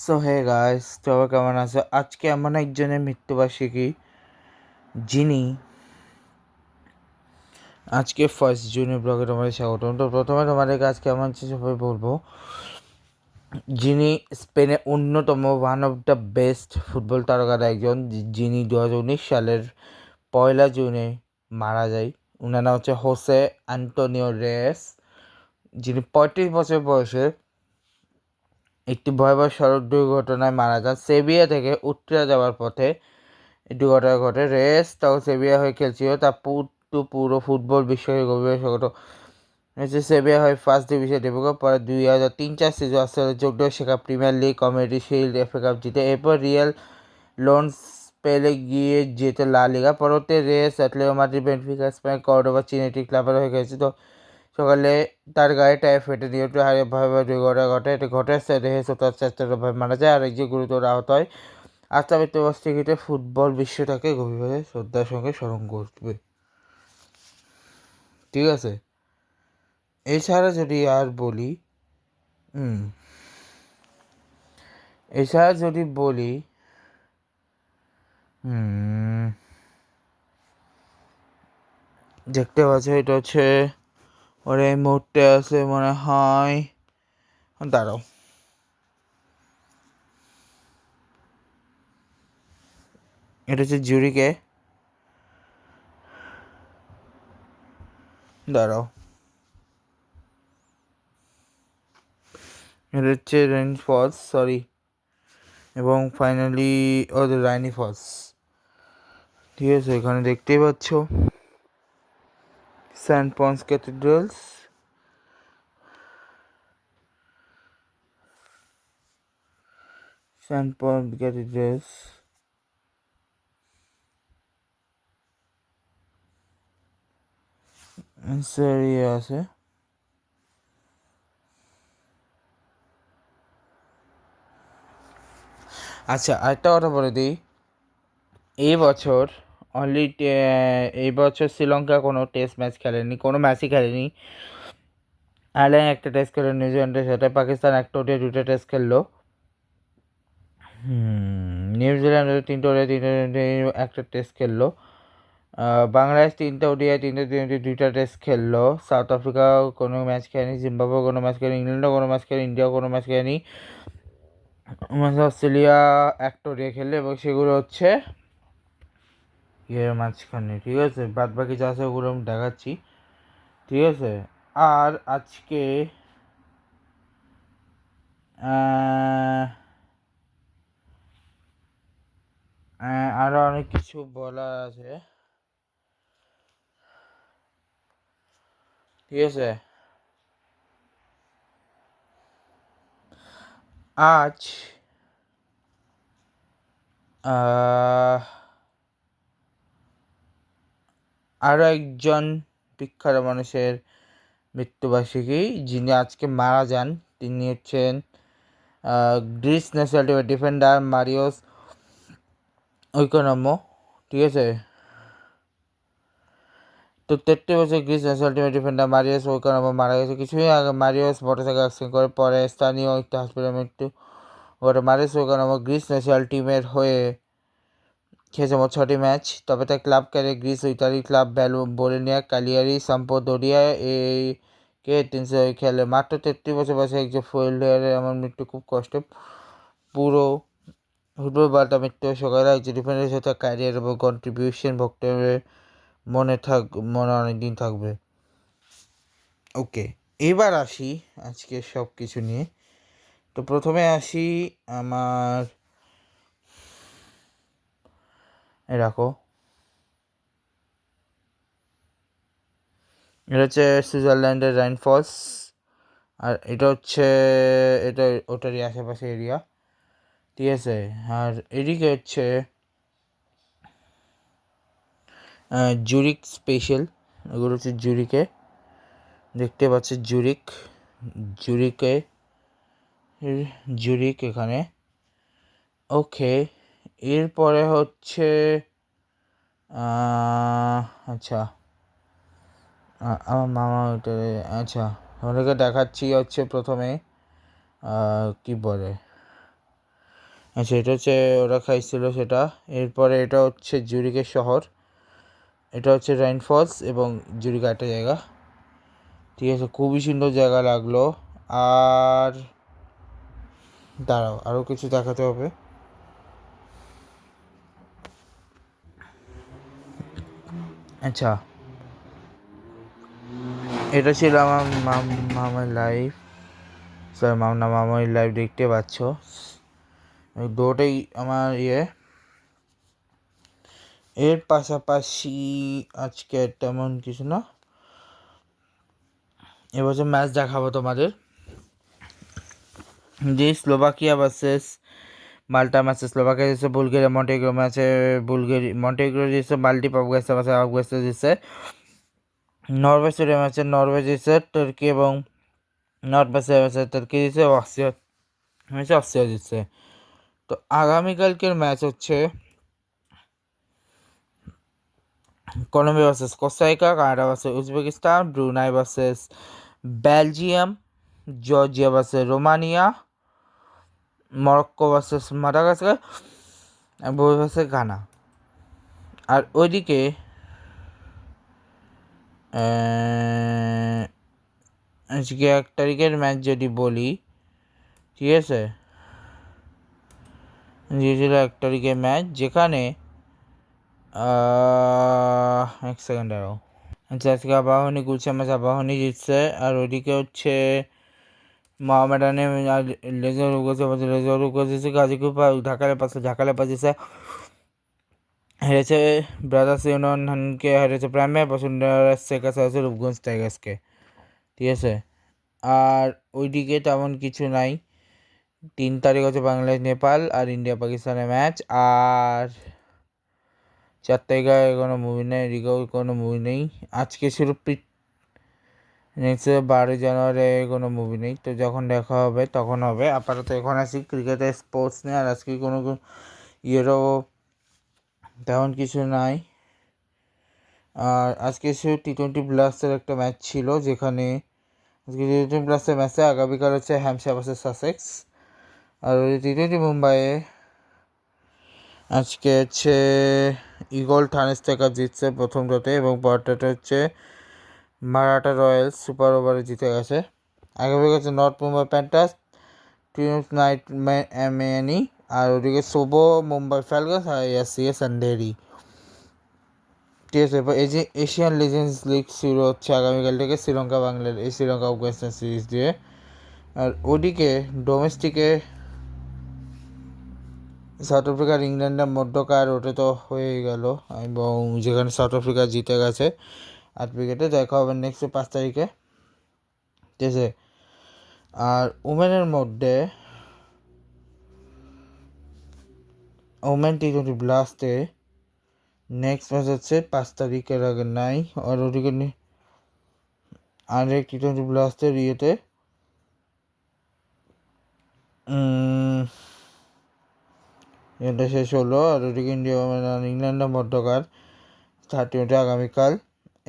So hey guys, সবাই কেমন আছো? আজকে এমন একজনের মৃত্যুবার্ষিকী যিনি আজকে 1 জুনের ব্লগে তোমাদের স্বাগতম। তো প্রথমে তোমাদেরকে আজকে এমন সবাই বলবো, যিনি স্পেনের অন্যতম one of the best football তারকার একজন, যিনি 2019 সালের 1 জুনে মারা যায়। উনার নাম হচ্ছে হোসে আন্তোনিও রেস, যিনি 35 বছর বয়সে একটি ভয়াবহ সড়ক দুর্ঘটনায় মারা যান। সেভিয়া থেকে উত্তরা যাওয়ার পথে এই দুর্ঘটনা ঘটে। রেস তখন সেভিয়া হয়ে খেলছিল। তার পুরো ফুটবল বিশ্বকে গভীর স্বাগত হয়েছে। সেভিয়া হয়ে ফার্স্ট ডিভিশন ডেবু করে পরে 2003-04 সিজন আসলে যোগ দেয় শেখা premier league, community shield, FA cup জিতে। এরপর রিয়াল লোন স্পেলে গিয়ে যেতে লা লিগা। পরবর্তী race Atletico Madrid, Benfica, Spain, Cordoba, চিনেটি ক্লাবের হয়ে গেছে। তো সকালে তার গায়ে টায়ার ফেটে নিয়ন্ত্রণ হারিয়ে ভয়াবহ দুর্ঘটনা ঘটে। এটি ঘটে রেস ও তার চাচারা মারা যায়, আর এই যে গুরুতর আহত হয়। আজ তার মৃত্যুবার্ষিকীতে ফুটবল বিশ্বটাকে গভীরভাবে শ্রদ্ধার সঙ্গে স্মরণ করবে। ঠিক আছে, এছাড়া যদি আর বলি এছাড়া যদি বলি দেখতে পাচ্ছ, এটা হচ্ছে ওর এই মুহূর্তে আছে মনে হয়। দাঁড়াও, এটা হচ্ছে জুরিকে। দাঁড়াও, এটা হচ্ছে রেইনি ফলস, সরি, এবং ফাইনালি ওদের রাইনি ফলস। ঠিক আছে, এখানে দেখতেই পাচ্ছ সেন্ট পন্স ক্যাথিড্রালস, সেন্ট পন্স ক্যাথিড্রালস আছে। আচ্ছা, আরেকটা কথা বলে দিই, এই বছর শ্রীলঙ্কা কোনো টেস্ট ম্যাচ খেলেনি, কোনো ম্যাচই খেলেনি। আয়ারল্যান্ড একটা টেস্ট খেলো নিউজিল্যান্ডের সাথে, পাকিস্তান একটা ওডিআই 2টা টেস্ট খেললো, নিউজিল্যান্ড 3টে ওডিআই 3টে একটা টেস্ট খেললো, বাংলাদেশ 3টা ওডিআই 3টে 2টা টেস্ট খেললো, সাউথ আফ্রিকাও কোনো ম্যাচ খেলেনি, জিম্বাবুয়ে কোনো ম্যাচ খেলেনি, ইংল্যান্ডও কোনো ম্যাচ খেলেনি, ইন্ডিয়াও কোনো ম্যাচ খেলেনি, অস্ট্রেলিয়া একটা ওডিআই খেললো, এবং সেগুলো হচ্ছে মাঝখানে। ঠিক আছে, বাদ বাকি যা আছে ওগুলো আমি দেখাচ্ছি। ঠিক আছে, আর আজকে আরো অনেক কিছু বলার আছে। ঠিক আছে, আজ আরো একজন বিখ্যাত মানুষের মৃত্যুবার্ষিকী, যিনি আজকে মারা যান। তিনি হচ্ছেন গ্রিস ন্যাশনাল টিমের ডিফেন্ডার মারিওস ঐকোনমো। ঠিক আছে, তো 33 বছর গ্রিস ন্যাশনাল টিমের ডিফেন্ডার মারিওস ঐকোনমো মারা গেছে। কিছুদিন আগে মারিওস মোটরসাইকেল অ্যাক্সিডেন্ট করে পরে স্থানীয় একটি হাসপাতালে মৃত্যু ঘটে। মারিওস ঐকোনমো গ্রিস ন্যাশনাল টিমের হয়ে খেলেছে মোট 6টি ম্যাচ। তবে তার ক্লাব ক্যারিয়ার গ্রিস ও ইতালির ক্লাব বোলোনিয়া, ক্যালিয়ারি, সাম্পদোরিয়া কে 300 খেলে। মাত্র 33 বছর বয়সে একজন ফুটবলারের এমন মৃত্যু খুব কষ্ট। পুরো ফুটবল বার্তা মৃত্যু সকালে একজন ডিফেন্ডারের সাথে ক্যারিয়ার এবং কন্ট্রিবিউশন ভক্তদের মনে অনেকদিন থাকবে। ওকে, এবার আসি আজকে সব কিছু নিয়ে। তো প্রথমে আসি আমার, রাখো, এটা হচ্ছে সুইজারল্যান্ডের রাইন ফলস, আর এটা হচ্ছে ওটারই আশেপাশে এরিয়া। ঠিক আছে, আর এদিকে হচ্ছে জুরিক স্পেশাল, এগুলো হচ্ছে জুরিকে, দেখতে পাচ্ছে জুরিক এখানে। ওকে, এরপরে হচ্ছে আচ্ছা, আমার মামা ওটা, আচ্ছা, আমাদেরকে দেখাচ্ছি হচ্ছে প্রথমে কি বলে, আচ্ছা, এটা হচ্ছে ওরা খাইছিল সেটা। এরপরে এটা হচ্ছে জুরিকের শহর, এটা হচ্ছে রাইনফলস এবং জুরিক একটা জায়গা। ঠিক আছে, খুবই সুন্দর জায়গা লাগলো। আর দাঁড়াও, আরও কিছু দেখাতে হবে। আচ্ছা, এটা ছিল আমার মামার লাইফ, সরি মামার লাইফ দেখতে পাচ্ছ, দুটোই আমার ইয়ে। এর পাশাপাশি আজকে তেমন কিছু না, এবছর ম্যাচ দেখাবো তোমাদের, যে স্লোভাকিয়া ভার্সেস মাল্টা ম্যাচে স্লোভাকিয়া জিতছে, বুলগেরিয়া মন্টেগ্রো ম্যাচে মন্টেগ্রো জিতছে, মাল্টি আফগানিস্তান ম্যাচে আফগানিস্তান জিতছে, নরওয়ে স্টেডিয়াম ম্যাচে নরওয়ে জিতছে, তুর্কি এবং নর্থ ম্যাচে তুর্কি জিতছে, অস্ট্রিয়া ম্যাচে অস্ট্রিয়া জিতছে। তো আগামীকালকের ম্যাচ হচ্ছে Colombia versus Costa Rica, Canada versus Uzbekistan, Brunei versus Belgium, Georgia versus Romania, Morocco versus Madagascar, versus Ghana. আর ওইদিকে আজকে 1 তারিখের ম্যাচ যদি বলি, ঠিক আছে, দিয়েছিল 1 তারিখের ম্যাচ, যেখানে 1 সেকেন্ড আরও। আচ্ছা, আজকে আবাহনী গুলশান ম্যাচ আবাহনী জিতছে। আর ওইদিকে হচ্ছে মোহামেডানে লেজার জিতছে, গাজীপুর ঢাকালে জিতছে, হেরেছে ব্রাদার্স ইউনিয়নকে, হেরেছে প্রাইমে বসুন্ধরা শেখার হয়েছে রূপগঞ্জ টাইগার্সকে। ঠিক আছে, আর ওইদিকে তেমন কিছু নাই। 3 তারিখ হচ্ছে বাংলাদেশ নেপাল আর ইন্ডিয়া পাকিস্তানের ম্যাচ। আর 4 তারিখে কোনো মুভি নেই, এদিকেও কোনো মুভি নেই। আজকে শুরু নেক্সট 12 জানুয়ারি কোনো মুভি নেই। তো যখন দেখা হবে তখন হবে। আপাতত এখন আসি ক্রিকেটের স্পোর্টস নিয়ে। আর আজকে কোনো ইয়েরও তেমন কিছু নাই। আর আজকে শুধু T20 ব্লাস্টের একটা ম্যাচ ছিল, যেখানে আজকে T20 ব্লাস্টের ম্যাচে আগামীকাল হচ্ছে হ্যামশায়ার ভার্সেস সাসেক্স। আর ওই T20 মুম্বাইয়ে আজকে হচ্ছে ইগল থানেস্টেকার জিতছে প্রথমটাতে, এবং পরটাতে হচ্ছে মারাঠা রয়্যালস সুপার ওভারে জিতে গেছে। আগামী হচ্ছে নর্থ মুম্বাই প্যান্টার্স টুইন্স নাইট ম্যানি, আর ওদিকে সোবো মুম্বাই ফ্যালকনস আর এসিএস আন্ধেরি। ঠিক আছে, এবার এই যে এশিয়ান লেজেন্ডস লিগ শুরু হচ্ছে আগামীকাল থেকে শ্রীলঙ্কা আফগানিস্তান সিরিজ দিয়ে। আর ওদিকে ডোমেস্টিকে সাউথ আফ্রিকার ইংল্যান্ডের মধ্যকার, ওটা তো হয়ে গেল, এবং যেখানে সাউথ আফ্রিকা জিতে গেছে 8 উইকেটে। দেখা হবে নেক্সট 5 তারিখে। ঠিক আছে, আর ওমেনের মধ্যে ওমেন T20 ব্লাস্টে নেক্সট ম্যাচ হচ্ছে 5 তারিখের আগে নাই। আর ওদিকে আরেক T20 ব্লাস্টের ইয়েতে এটা শেষ হলো। আর ওদিকে ইন্ডিয়া ইংল্যান্ডের মধ্যকার 30 আগামীকাল।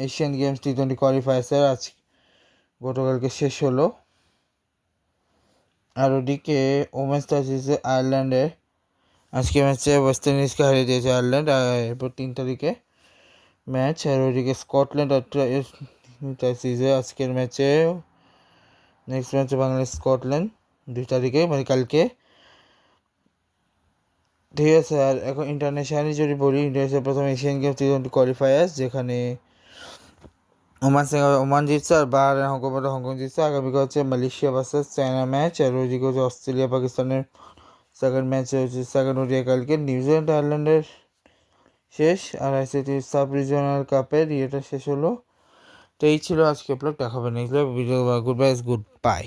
এশিয়ান গেমস T20 কোয়ালিফায়ার্সের আজ গতকালকে শেষ হলো। আর ওদিকে ওমেন্স জিতেছে আয়ারল্যান্ডে, আজকে ম্যাচে ওয়েস্ট ইন্ডিজকে হারিয়ে দিয়েছে আয়ারল্যান্ড। এরপর 3 তারিখে ম্যাচ। আর ওইদিকে স্কটল্যান্ড আজকের ম্যাচে, নেক্সট ম্যাচে বাংলাদেশ স্কটল্যান্ড 2 তারিখে, মানে কালকে। ঠিক আছে, আর এখন ইন্টারন্যাশনালি যদি বলি, ইন্টারন্যাশনাল প্রথম এশিয়ান গেমস T20 কোয়ালিফায়ার্স, যেখানে ওমান জিতছে, আর বাহারাইন হংকং জিতছে। আগামীকাল হচ্ছে মালয়েশিয়া ভার্সেস চায়না ম্যাচ। আর ওইদিকে হচ্ছে অস্ট্রেলিয়া পাকিস্তানের সেকেন্ড ম্যাচ হচ্ছে সেকেন্ড ওডিআই কালকে। নিউজিল্যান্ড আয়ারল্যান্ডের শেষ। আর আইসিসি সাব রিজিওনাল কাপের ইয়েটা শেষ হলো। তো এই ছিল আজকে ব্লগ। দেখা হবে নেক্সট ভিডিও। Good bye.